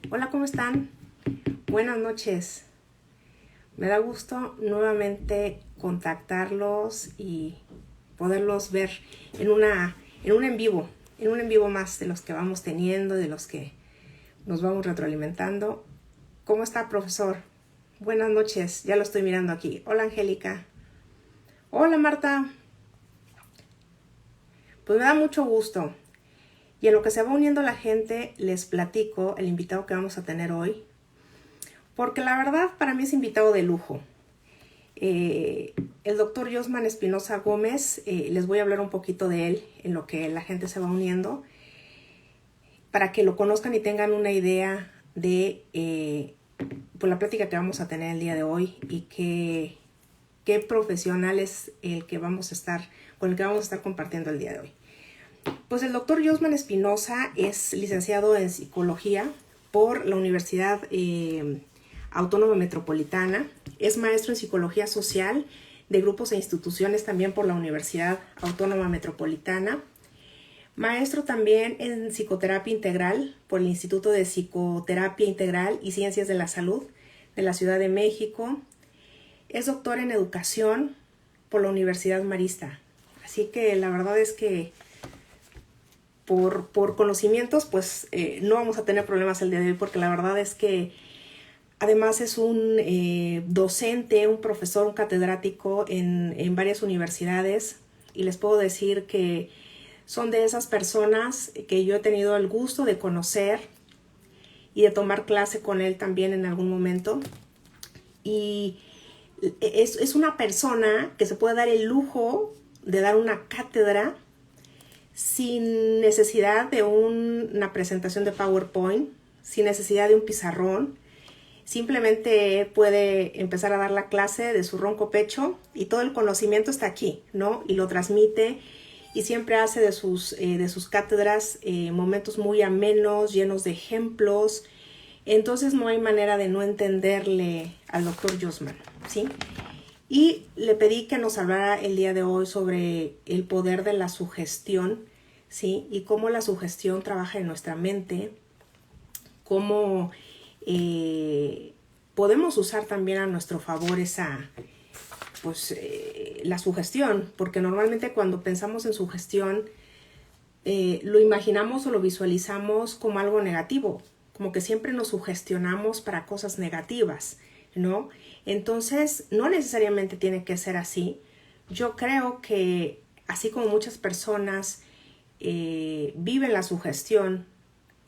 Hola, ¿cómo están? Buenas noches. Me da gusto nuevamente contactarlos y poderlos ver en en un en vivo más de los que vamos teniendo, de los que nos vamos retroalimentando. ¿Cómo está, profesor? Buenas noches, ya lo estoy mirando aquí. Hola, Angélica. Hola, Marta. Pues me da mucho gusto. Y en lo que se va uniendo la gente, les platico el invitado que vamos a tener hoy, porque la verdad para mí es invitado de lujo. El doctor Josman Espinosa Gómez, les voy a hablar un poquito de él en lo que la gente se va uniendo, para que lo conozcan y tengan una idea de pues la plática que vamos a tener el día de hoy y qué profesional es el que vamos a estar, con el que vamos a estar compartiendo el día de hoy. Pues el doctor Josman Espinosa es licenciado en psicología por la Universidad Autónoma Metropolitana, es maestro en psicología social de grupos e instituciones también por la Universidad Autónoma Metropolitana, maestro también en psicoterapia integral por el Instituto de Psicoterapia Integral y Ciencias de la Salud de la Ciudad de México, es doctor en educación por la Universidad Marista. Así que la verdad es que por conocimientos pues no vamos a tener problemas el día de hoy, porque la verdad es que además es un docente, un profesor, un catedrático en varias universidades, y les puedo decir que son de esas personas que yo he tenido el gusto de conocer y de tomar clase con él también en algún momento. Y es una persona que se puede dar el lujo de dar una cátedra sin necesidad de una presentación de PowerPoint, sin necesidad de un pizarrón. Simplemente puede empezar a dar la clase de su ronco pecho y todo el conocimiento está aquí, ¿no? Y lo transmite, y siempre hace de sus cátedras momentos muy amenos, llenos de ejemplos. Entonces no hay manera de no entenderle al doctor Josman, ¿sí? Y le pedí que nos hablara el día de hoy sobre el poder de la sugestión, ¿sí? Y cómo la sugestión trabaja en nuestra mente, cómo podemos usar también a nuestro favor la sugestión, porque normalmente cuando pensamos en sugestión lo imaginamos o lo visualizamos como algo negativo, como que siempre nos sugestionamos para cosas negativas, ¿no? Entonces, no necesariamente tiene que ser así. Yo creo que así como muchas personas viven la sugestión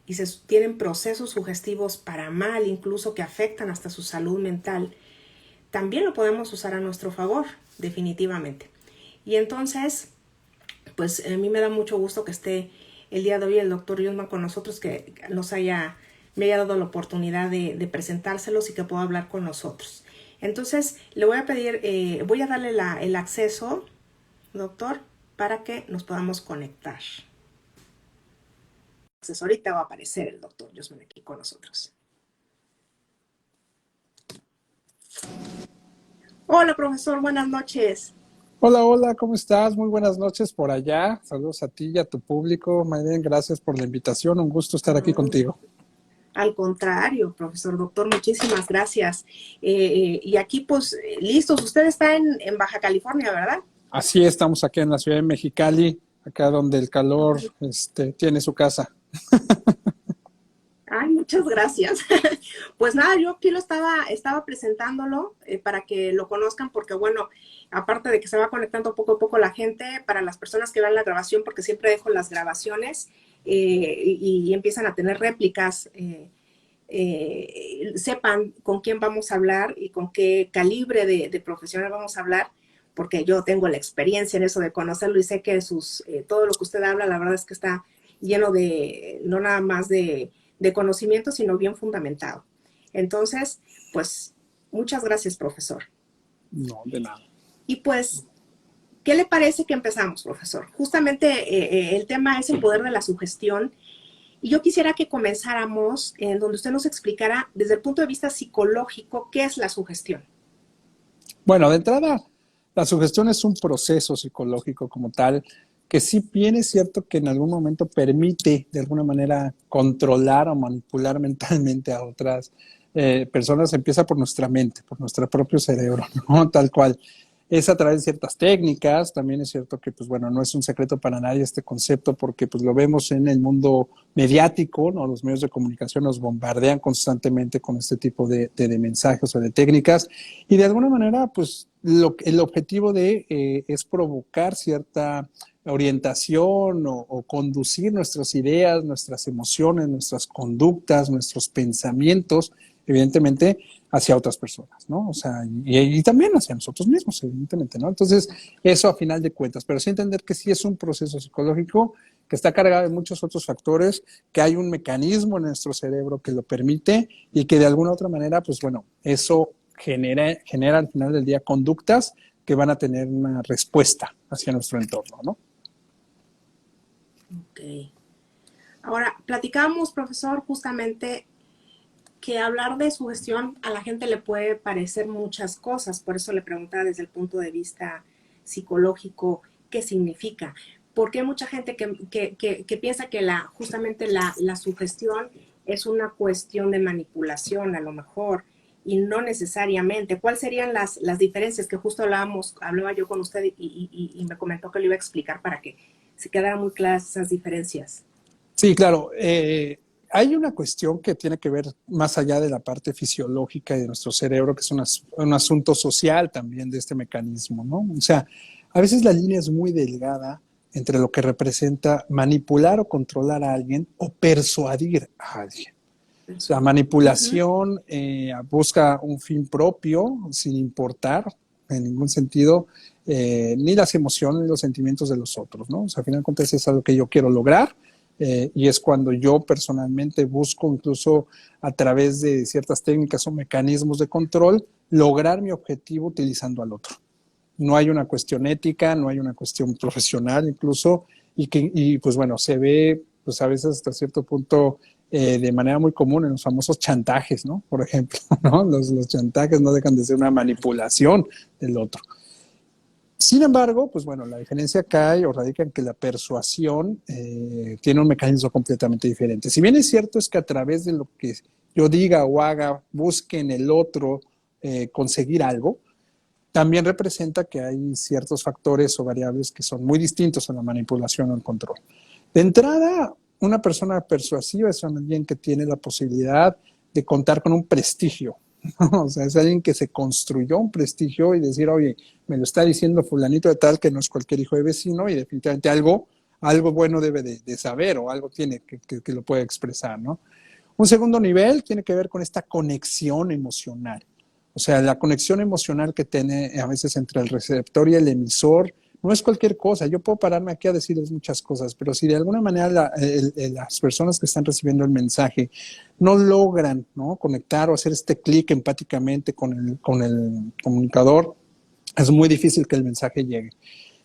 y tienen procesos sugestivos para mal, incluso que afectan hasta su salud mental, también lo podemos usar a nuestro favor, definitivamente. Y entonces, pues a mí me da mucho gusto que esté el día de hoy el doctor Josman con nosotros, que me haya dado la oportunidad de presentárselos y que pueda hablar con nosotros. Entonces, le voy a pedir, voy a darle el acceso, doctor, para que nos podamos conectar. Entonces, ahorita va a aparecer el doctor Josman aquí con nosotros. Hola, profesor, buenas noches. Hola, hola, ¿cómo estás? Muy buenas noches por allá. Saludos a ti y a tu público. Mayden, gracias por la invitación. Un gusto estar aquí contigo. Al contrario, profesor, doctor, muchísimas gracias. Y aquí, pues, listos. Usted está en Baja California, ¿verdad? Así estamos aquí en la ciudad de Mexicali, acá donde el calor tiene su casa. Ay, muchas gracias. Pues nada, yo aquí estaba presentándolo para que lo conozcan, porque bueno, aparte de que se va conectando poco a poco la gente, para las personas que vean la grabación, porque siempre dejo las grabaciones y empiezan a tener réplicas, sepan con quién vamos a hablar y con qué calibre de profesional vamos a hablar, porque yo tengo la experiencia en eso de conocerlo y sé que todo lo que usted habla, la verdad es que está lleno de, no nada más de conocimiento, sino bien fundamentado. Entonces, pues, muchas gracias, profesor. No, de nada. Y pues, ¿qué le parece que empezamos, profesor? Justamente el tema es el poder de la sugestión, y yo quisiera que comenzáramos en donde usted nos explicara desde el punto de vista psicológico qué es la sugestión. Bueno, de entrada, la sugestión es un proceso psicológico como tal que sí bien es cierto que en algún momento permite de alguna manera controlar o manipular mentalmente a otras personas, empieza por nuestra mente, por nuestro propio cerebro, ¿no? Tal cual. Es a través de ciertas técnicas, también es cierto que, pues bueno, no es un secreto para nadie este concepto porque pues lo vemos en el mundo mediático, ¿no? Los medios de comunicación nos bombardean constantemente con este tipo de mensajes o de técnicas y de alguna manera, pues el objetivo es provocar cierta orientación o conducir nuestras ideas, nuestras emociones, nuestras conductas, nuestros pensamientos, evidentemente, hacia otras personas, ¿no? O sea, y también hacia nosotros mismos, evidentemente, ¿no? Entonces, eso a final de cuentas, pero sí entender que sí es un proceso psicológico que está cargado de muchos otros factores, que hay un mecanismo en nuestro cerebro que lo permite y que de alguna u otra manera, pues bueno, eso genera al final del día conductas que van a tener una respuesta hacia nuestro entorno, ¿no? Ok. Ahora, platicamos, profesor, justamente que hablar de sugestión a la gente le puede parecer muchas cosas, por eso le preguntaba desde el punto de vista psicológico qué significa. Porque hay mucha gente que piensa que justamente la sugestión es una cuestión de manipulación a lo mejor y no necesariamente. ¿Cuáles serían las diferencias que justo hablaba yo con usted y me comentó que lo iba a explicar para que se quedaran muy claras esas diferencias? Sí, claro. Hay una cuestión que tiene que ver más allá de la parte fisiológica y de nuestro cerebro, que es un asunto social también de este mecanismo, ¿no? O sea, a veces la línea es muy delgada entre lo que representa manipular o controlar a alguien o persuadir a alguien. O sea, manipulación busca un fin propio sin importar en ningún sentido ni las emociones ni los sentimientos de los otros, ¿no? O sea, al final de cuentas es algo que yo quiero lograr y es cuando yo personalmente busco incluso a través de ciertas técnicas o mecanismos de control lograr mi objetivo utilizando al otro. No hay una cuestión ética, no hay una cuestión profesional incluso y pues bueno, se ve pues a veces hasta cierto punto de manera muy común en los famosos chantajes, ¿no? Por ejemplo, ¿no? Los chantajes no dejan de ser una manipulación del otro. Sin embargo, pues bueno, la diferencia cae o radica en que la persuasión tiene un mecanismo completamente diferente. Si bien es cierto es que a través de lo que yo diga o haga, busque en el otro conseguir algo, también representa que hay ciertos factores o variables que son muy distintos a la manipulación o el control. De entrada, una persona persuasiva es alguien que tiene la posibilidad de contar con un prestigio, ¿no? O sea, es alguien que se construyó un prestigio y decir, oye, me lo está diciendo fulanito de tal que no es cualquier hijo de vecino y definitivamente algo bueno debe de saber o algo tiene que lo puede expresar, ¿no? Un segundo nivel tiene que ver con esta conexión emocional. O sea, la conexión emocional que tiene a veces entre el receptor y el emisor no es cualquier cosa. Yo puedo pararme aquí a decirles muchas cosas, pero si de alguna manera las personas que están recibiendo el mensaje no logran, ¿no?, conectar o hacer este clic empáticamente con el comunicador, es muy difícil que el mensaje llegue.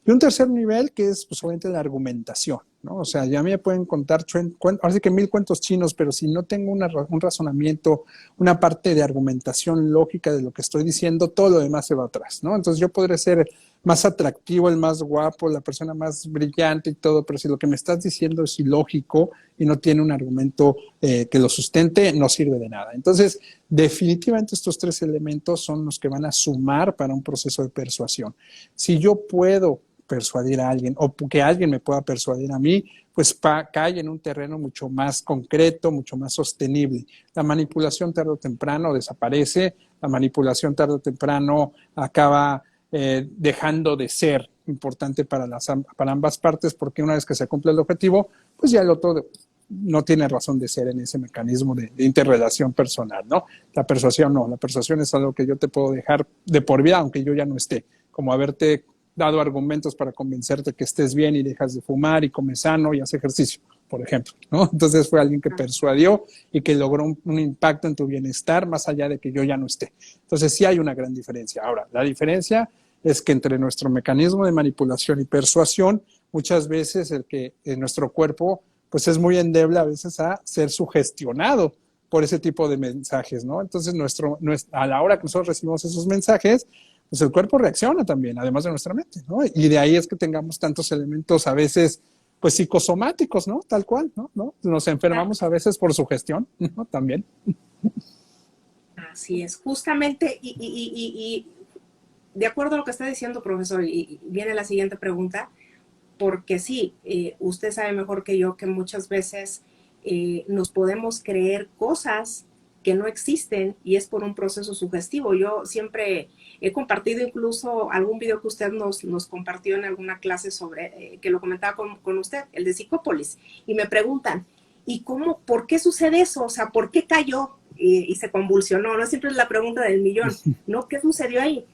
Y un tercer nivel que es pues obviamente la argumentación, ¿no? O sea, ya me pueden contar, ahora sí que 1000 cuentos chinos, pero si no tengo un razonamiento, una parte de argumentación lógica de lo que estoy diciendo, todo lo demás se va atrás, ¿no? Entonces yo podré ser más atractivo, el más guapo, la persona más brillante y todo, pero si lo que me estás diciendo es ilógico y no tiene un argumento que lo sustente, no sirve de nada. Entonces, definitivamente estos tres elementos son los que van a sumar para un proceso de persuasión. Si yo puedo persuadir a alguien o que alguien me pueda persuadir a mí, pues cae en un terreno mucho más concreto, mucho más sostenible. La manipulación tarde o temprano desaparece, la manipulación tarde o temprano acaba dejando de ser importante para ambas partes porque una vez que se cumple el objetivo, pues ya el otro no tiene razón de ser en ese mecanismo de interrelación personal, ¿no? La persuasión no, la persuasión es algo que yo te puedo dejar de por vida aunque yo ya no esté, como haberte dado argumentos para convencerte que estés bien y dejas de fumar y comes sano y haces ejercicio, por ejemplo, ¿no? Entonces fue alguien que persuadió y que logró un impacto en tu bienestar más allá de que yo ya no esté. Entonces sí hay una gran diferencia. Ahora, la diferencia es que entre nuestro mecanismo de manipulación y persuasión, muchas veces en nuestro cuerpo pues es muy endeble a veces a ser sugestionado por ese tipo de mensajes, ¿no? Entonces a la hora que nosotros recibimos esos mensajes, pues el cuerpo reacciona también, además de nuestra mente, ¿no? Y de ahí es que tengamos tantos elementos a veces, pues psicosomáticos, ¿no? Tal cual, ¿no? ¿No? Nos enfermamos a veces por sugestión, ¿no? También. Así es, justamente, y de acuerdo a lo que está diciendo, profesor, y viene la siguiente pregunta, porque sí, usted sabe mejor que yo que muchas veces nos podemos creer cosas que no existen y es por un proceso sugestivo. Yo siempre he compartido incluso algún video que usted nos compartió en alguna clase sobre, que lo comentaba con usted, el de Psicópolis, y me preguntan, ¿y cómo, por qué sucede eso? O sea, ¿por qué cayó y se convulsionó? No siempre es la pregunta del millón, ¿no? ¿Qué sucedió ahí?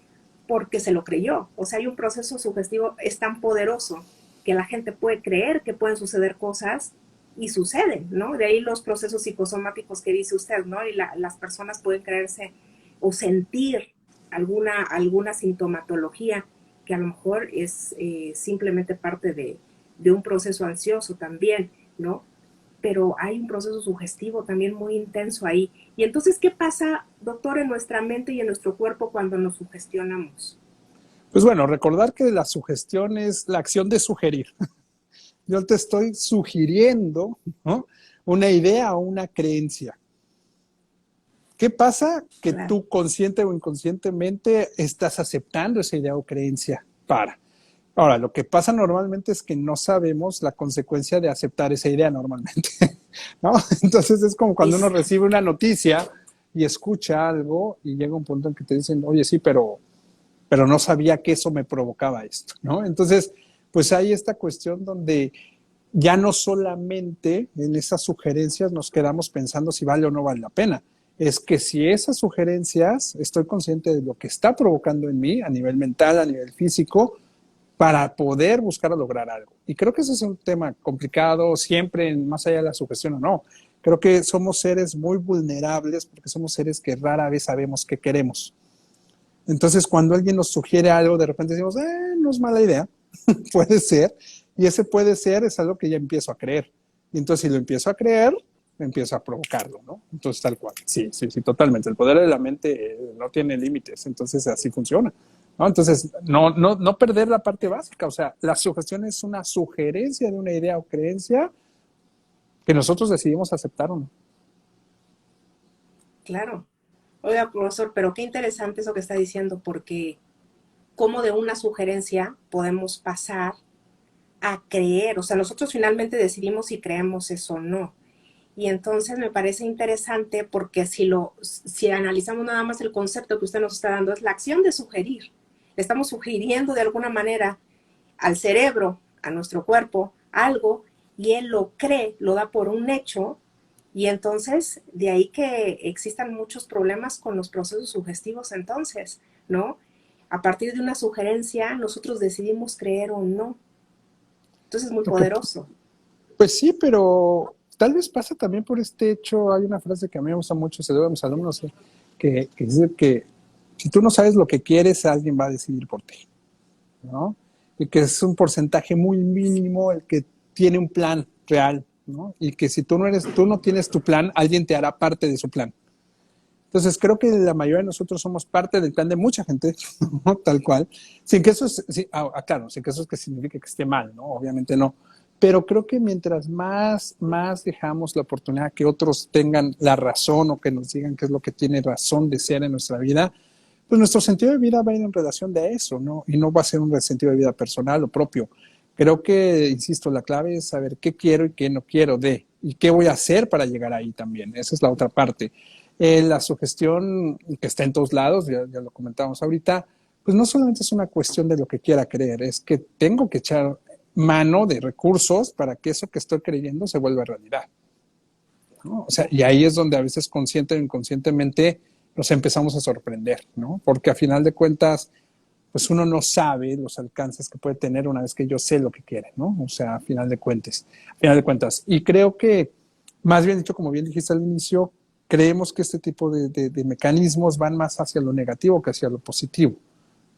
Porque se lo creyó. O sea, hay un proceso sugestivo, es tan poderoso que la gente puede creer que pueden suceder cosas y suceden, ¿no? De ahí los procesos psicosomáticos que dice usted, ¿no? Y las personas pueden creerse o sentir alguna sintomatología que a lo mejor es simplemente parte de un proceso ansioso también, ¿no? Pero hay un proceso sugestivo también muy intenso ahí. Y entonces, ¿qué pasa, doctor, en nuestra mente y en nuestro cuerpo cuando nos sugestionamos? Pues bueno, recordar que la sugestión es la acción de sugerir. Yo te estoy sugiriendo, ¿no?, una idea o una creencia. ¿Qué pasa? Que Claro. tú consciente o inconscientemente estás aceptando esa idea o creencia para. Ahora, lo que pasa normalmente es que no sabemos la consecuencia de aceptar esa idea normalmente, ¿no? Entonces es como cuando uno recibe una noticia y escucha algo y llega un punto en que te dicen, oye, sí, pero no sabía que eso me provocaba esto, ¿no? Entonces, pues hay esta cuestión donde ya no solamente en esas sugerencias nos quedamos pensando si vale o no vale la pena. Es que si esas sugerencias estoy consciente de lo que está provocando en mí a nivel mental, a nivel físico, para poder buscar lograr algo. Y creo que ese es un tema complicado, siempre, más allá de la sugestión o no. Creo que somos seres muy vulnerables porque somos seres que rara vez sabemos qué queremos. Entonces, cuando alguien nos sugiere algo, de repente decimos, no es mala idea, puede ser, y ese puede ser es algo que ya empiezo a creer. Y entonces, si lo empiezo a creer, empiezo a provocarlo, ¿no? Entonces, tal cual. Sí, sí, sí, totalmente. El poder de la mente no tiene límites, entonces así funciona, ¿no? Entonces, no perder la parte básica, o sea, la sugestión es una sugerencia de una idea o creencia que nosotros decidimos aceptar o no. Claro. Oiga, profesor, pero qué interesante eso que está diciendo, porque cómo de una sugerencia podemos pasar a creer, o sea, nosotros finalmente decidimos si creemos eso o no. Y entonces me parece interesante porque si analizamos nada más el concepto que usted nos está dando, es la acción de sugerir. Le estamos sugiriendo de alguna manera al cerebro, a nuestro cuerpo, algo, y él lo cree, lo da por un hecho, y entonces de ahí que existan muchos problemas con los procesos sugestivos entonces, ¿no? A partir de una sugerencia, nosotros decidimos creer o no. Entonces es muy Lo que, poderoso. pues sí, pero tal vez pasa también por este hecho. Hay una frase que a mí me gusta mucho, se debe a mis alumnos, que dice que si tú no sabes lo que quieres, alguien va a decidir por ti, ¿no? Y que es un porcentaje muy mínimo el que tiene un plan real, ¿no? Y que si tú no tienes tu plan, alguien te hará parte de su plan. Entonces creo que la mayoría de nosotros somos parte del plan de mucha gente, ¿no? Tal cual, sin que eso es, sí, claro, sin que eso es que signifique que esté mal, ¿no? Obviamente no. Pero creo que mientras más dejamos la oportunidad que otros tengan la razón o que nos digan qué es lo que tiene razón de ser en nuestra vida, pues nuestro sentido de vida va a ir en relación de eso, ¿no? Y no va a ser un sentido de vida personal o propio. Creo que, insisto, la clave es saber qué quiero y qué no quiero de, y qué voy a hacer para llegar ahí también. Esa es la otra parte. La sugestión que está en todos lados, ya lo comentábamos ahorita, pues no solamente es una cuestión de lo que quiera creer, es que tengo que echar mano de recursos para que eso que estoy creyendo se vuelva realidad, ¿no? O sea, y ahí es donde a veces consciente o inconscientemente nos empezamos a sorprender, ¿no? Porque a final de cuentas, pues uno no sabe los alcances que puede tener una vez que yo sé lo que quiere, ¿no? O sea, a final de cuentas. Y creo que, más bien dicho, como bien dijiste al inicio, creemos que este tipo de mecanismos van más hacia lo negativo que hacia lo positivo,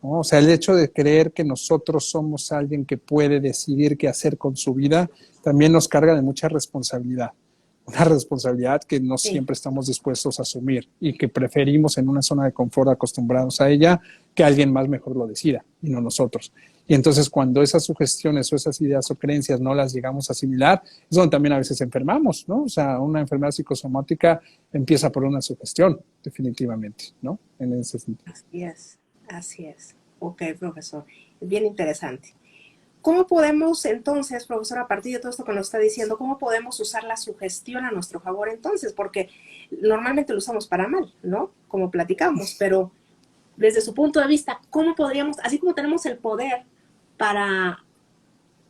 ¿no? O sea, el hecho de creer que nosotros somos alguien que puede decidir qué hacer con su vida también nos carga de mucha responsabilidad. una responsabilidad que no Sí. siempre estamos dispuestos a asumir y que preferimos en una zona de confort acostumbrados a ella que alguien más mejor lo decida y no nosotros. Y entonces cuando esas sugestiones o esas ideas o creencias no las llegamos a asimilar, es donde también a veces enfermamos, ¿no? O sea, una enfermedad psicosomática empieza por una sugestión, definitivamente, ¿no? En ese sentido. Así es, así es. Ok, profesor. Bien interesante. ¿Cómo podemos entonces, profesor, a partir de todo esto que nos está diciendo, cómo podemos usar la sugestión a nuestro favor entonces? Porque normalmente lo usamos para mal, ¿no? Como platicamos, pero desde su punto de vista, ¿cómo podríamos, así como tenemos el poder para,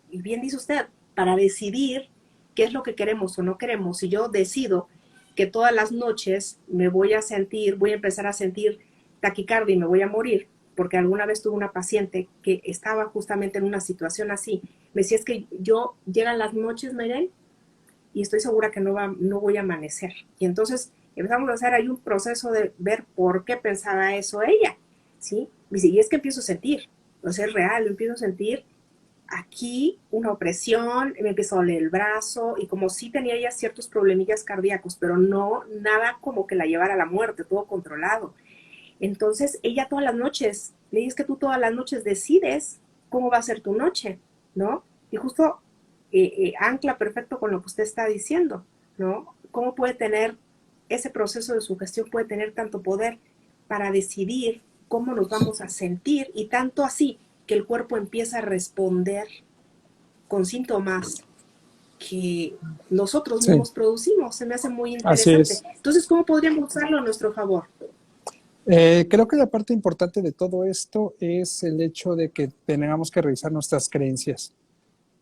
y bien dice usted, para decidir qué es lo que queremos o no queremos, si yo decido que todas las noches me voy a sentir, voy a empezar a sentir taquicardia y me voy a morir, porque alguna vez tuve una paciente que estaba justamente en una situación así, me decía, es que yo llegan las noches, Mayren, y estoy segura que no voy a amanecer. Y entonces empezamos a hacer ahí un proceso de ver por qué pensaba eso ella, ¿sí? Y es que empiezo a sentir, o sea, es real, empiezo a sentir aquí una opresión, me empezó a doler el brazo y como sí tenía ya ciertos problemillas cardíacos, pero no nada como que la llevara a la muerte, todo controlado. Entonces ella todas las noches, le dije, es que tú todas las noches decides cómo va a ser tu noche, ¿no? Y justo ancla perfecto con lo que usted está diciendo, ¿no? ¿Cómo puede tener ese proceso de sugestión, puede tener tanto poder para decidir cómo nos vamos a sentir y tanto así que el cuerpo empieza a responder con síntomas que nosotros Sí, mismos producimos? Se me hace muy así interesante. es. Entonces, ¿cómo podríamos usarlo a nuestro favor? Creo que la parte importante de todo esto es el hecho de que tengamos que revisar nuestras creencias,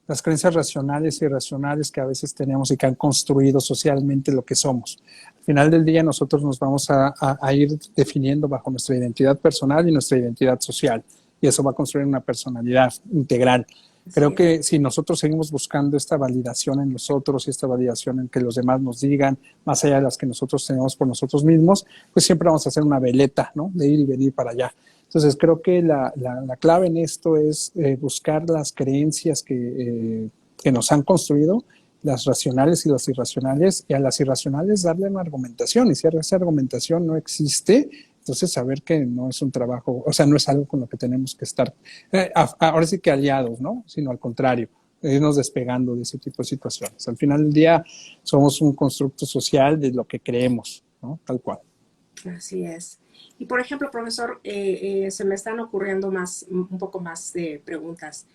las creencias racionales y irracionales que a veces tenemos y que han construido socialmente lo que somos. Al final del día nosotros nos vamos a ir definiendo bajo nuestra identidad personal y nuestra identidad social, y eso va a construir una personalidad integral. Así Creo es. que si nosotros seguimos buscando esta validación en nosotros y esta validación en que los demás nos digan, más allá de las que nosotros tenemos por nosotros mismos, pues siempre vamos a hacer una veleta, ¿no? De ir y venir para allá. Entonces creo que la clave en esto es buscar las creencias que nos han construido, las racionales y las irracionales, y a las irracionales darle una argumentación, y si esa argumentación no existe, entonces saber que no es un trabajo, o sea, no es algo con lo que tenemos que estar, ahora sí que aliados, ¿no? Sino al contrario, irnos despegando de ese tipo de situaciones. Al final del día somos un constructo social de lo que creemos, ¿no? Tal cual. Así es. Y por ejemplo, profesor, se me están ocurriendo un poco más de preguntas.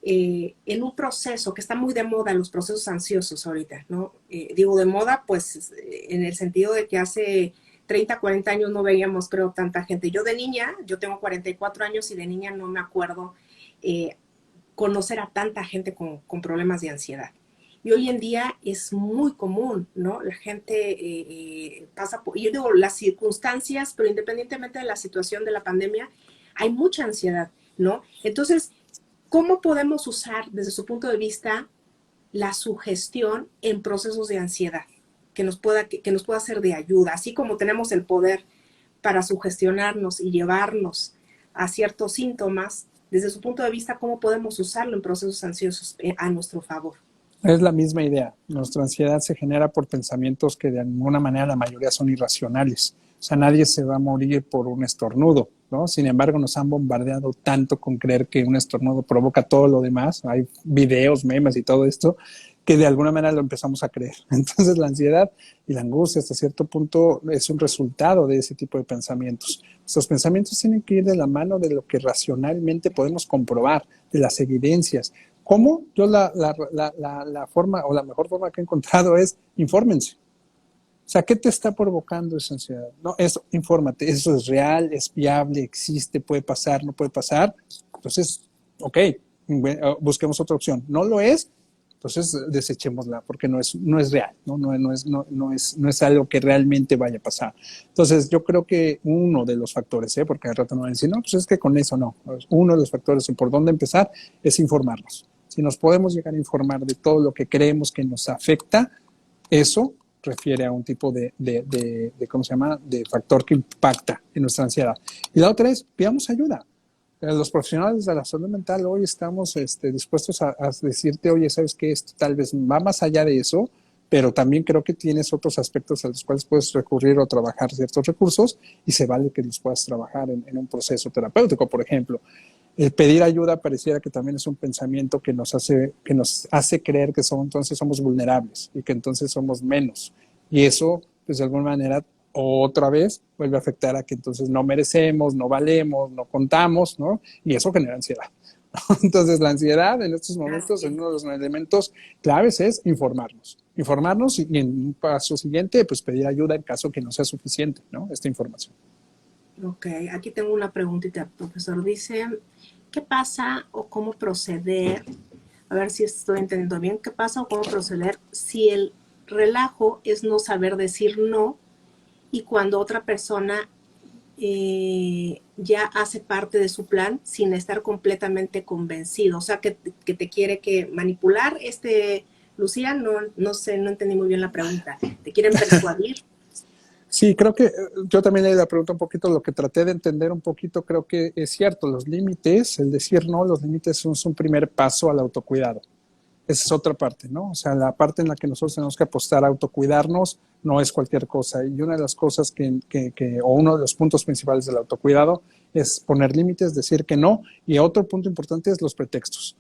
En un proceso que está muy de moda, los procesos ansiosos ahorita, ¿no? Digo de moda, pues en el sentido de que hace 30, 40 años no veíamos, creo, tanta gente. Yo de niña, yo tengo 44 años y de niña no me acuerdo eh, conocer a tanta gente con problemas de ansiedad. Y hoy en día es muy común, ¿no? La gente pasa por, y yo digo, las circunstancias, pero independientemente de la situación de la pandemia, hay mucha ansiedad, ¿no? Entonces, ¿cómo podemos usar desde su punto de vista la sugestión en procesos de ansiedad que nos pueda ser de ayuda? Así como tenemos el poder para sugestionarnos y llevarnos a ciertos síntomas, desde su punto de vista, ¿cómo podemos usarlo en procesos ansiosos a nuestro favor? Es la misma idea. Nuestra ansiedad se genera por pensamientos que de alguna manera la mayoría son irracionales. O sea, nadie se va a morir por un estornudo, ¿no? Sin embargo, nos han bombardeado tanto con creer que un estornudo provoca todo lo demás. Hay videos, memes y todo esto, que de alguna manera lo empezamos a creer. Entonces, la ansiedad y la angustia hasta cierto punto es un resultado de ese tipo de pensamientos. Estos pensamientos tienen que ir de la mano de lo que racionalmente podemos comprobar, de las evidencias. ¿Cómo? Yo la forma o la mejor forma que he encontrado es infórmense. O sea, ¿qué te está provocando esa ansiedad? No, eso, infórmate, eso es real, es viable, existe, puede pasar, no puede pasar. Entonces, ok, busquemos otra opción. No lo es, entonces desechémosla porque no es real, no es algo que realmente vaya a pasar. Entonces, yo creo que uno de los factores, porque al rato no van a decir, no, pues es que con eso no. Uno de los factores y por dónde empezar es informarnos. Si nos podemos llegar a informar de todo lo que creemos que nos afecta, eso refiere a un tipo ¿cómo se llama?, de factor que impacta en nuestra ansiedad. Y la otra es, pidamos ayuda. Los profesionales de la salud mental hoy estamos dispuestos a decirte, oye, ¿sabes qué? Esto tal vez va más allá de eso, pero también creo que tienes otros aspectos a los cuales puedes recurrir o trabajar ciertos recursos y se vale que los puedas trabajar en un proceso terapéutico, por ejemplo. El pedir ayuda pareciera que también es un pensamiento que nos hace creer que entonces somos vulnerables y que entonces somos menos. Y eso, pues de alguna manera, otra vez vuelve a afectar a que entonces no merecemos, no valemos, no contamos, ¿no? Y eso genera ansiedad. Entonces, la ansiedad en estos momentos, en uno de los elementos claves es informarnos. Informarnos y en un paso siguiente, pues pedir ayuda en caso que no sea suficiente, ¿no? Esta información. Ok, aquí tengo una preguntita, profesor. Dice, ¿qué pasa o cómo proceder? A ver si estoy entendiendo bien. ¿Qué pasa o cómo proceder si el relajo es no saber decir no y cuando otra persona ya hace parte de su plan sin estar completamente convencido? O sea, que te quiere que manipular, Lucía, no sé, no entendí muy bien la pregunta. ¿Te quieren persuadir? Sí, creo que yo también le pregunto un poquito, lo que traté de entender un poquito, creo que es cierto, los límites, el decir no, los límites son un primer paso al autocuidado. Esa es otra parte, ¿no? O sea, la parte en la que nosotros tenemos que apostar a autocuidarnos no es cualquier cosa. Y una de las cosas o uno de los puntos principales del autocuidado es poner límites, decir que no. Y otro punto importante es los pretextos.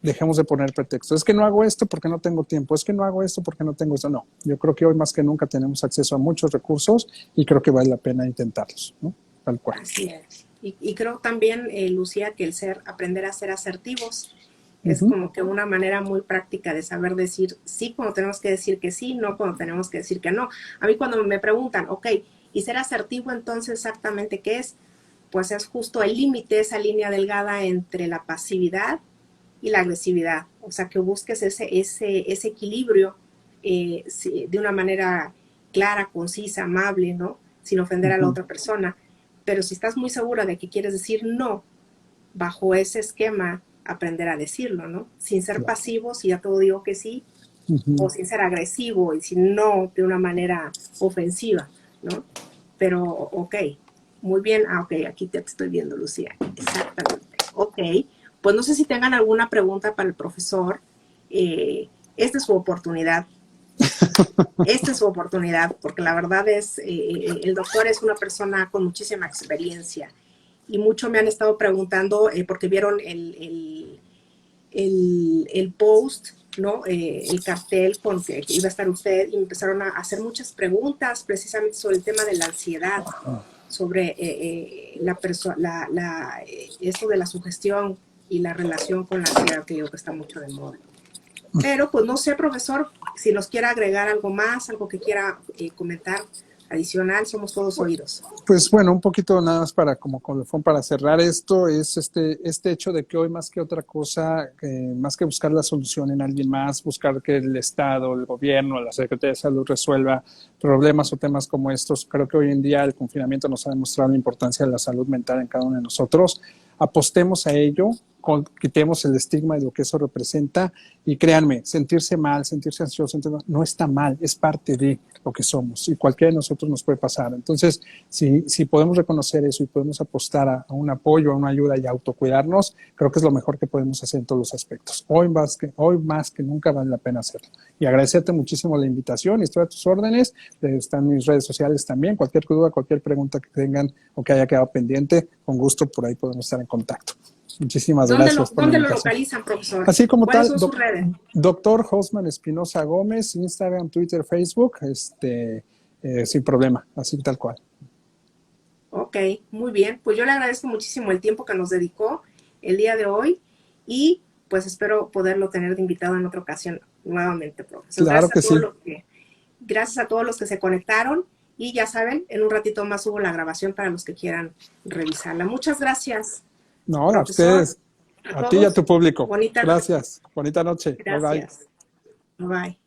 Dejemos de poner pretextos. Es que no hago esto porque no tengo tiempo. Es que no hago esto porque no tengo esto. No, yo creo que hoy más que nunca tenemos acceso a muchos recursos y creo que vale la pena intentarlos, ¿no? Tal cual. Así es. Y creo también, Lucía, que aprender a ser asertivos es como que una manera muy práctica de saber decir sí cuando tenemos que decir que sí, no cuando tenemos que decir que no. A mí cuando me preguntan, ok, ¿y ser asertivo entonces exactamente qué es? Pues es justo el límite, esa línea delgada entre la pasividad y la agresividad. O sea, que busques ese equilibrio de una manera clara, concisa, amable, ¿no? Sin ofender a la otra persona. Pero si estás muy segura de que quieres decir no, bajo ese esquema, aprender a decirlo, ¿no? Sin ser pasivo, si ya todo digo que sí, o sin ser agresivo y sin no de una manera ofensiva, ¿no? Pero, ok, muy bien. Ok, aquí te estoy viendo, Lucía. Exactamente. Ok, pues no sé si tengan alguna pregunta para el profesor. Esta es su oportunidad. Esta es su oportunidad, porque la verdad es, el doctor es una persona con muchísima experiencia y mucho me han estado preguntando porque vieron el post, ¿no? El cartel con que iba a estar usted y me empezaron a hacer muchas preguntas precisamente sobre el tema de la ansiedad, sobre esto de la sugestión y la relación con la ansiedad, que digo que está mucho de moda. Pero pues no sé, profesor, si nos quiera agregar algo más, algo que quiera comentar adicional, somos todos oídos. Pues bueno, un poquito nada más para como colofón para cerrar esto, es este hecho de que hoy más que otra cosa, más que buscar la solución en alguien más, buscar que el Estado, el gobierno, la Secretaría de Salud resuelva problemas o temas como estos, creo que hoy en día el confinamiento nos ha demostrado la importancia de la salud mental en cada uno de nosotros. Apostemos a ello, quitemos el estigma de lo que eso representa y créanme, sentirse mal, sentirse ansioso, no está mal, es parte de lo que somos y cualquiera de nosotros nos puede pasar. Entonces, si podemos reconocer eso y podemos apostar a un apoyo, a una ayuda y a autocuidarnos, creo que es lo mejor que podemos hacer en todos los aspectos. Hoy más que nunca vale la pena hacerlo. Y agradecerte muchísimo la invitación y estoy a tus órdenes. Están mis redes sociales también. Cualquier duda, cualquier pregunta que tengan o que haya quedado pendiente, con gusto por ahí podemos estar en contacto. Muchísimas gracias. ¿Dónde lo localizan, profesor? Así como ¿Cuáles tal, son sus redes? Doctor Hosman Espinosa Gómez, Instagram, Twitter, Facebook, sin problema, así tal cual. Ok, muy bien. Pues yo le agradezco muchísimo el tiempo que nos dedicó el día de hoy y pues espero poderlo tener de invitado en otra ocasión nuevamente, profesor. Claro que sí. Gracias a todos los que se conectaron y ya saben, en un ratito más subo la grabación para los que quieran revisarla. Muchas gracias. No, a ustedes, a ti y a tu público. Bonita Gracias. Bonita noche. Gracias. Bye bye.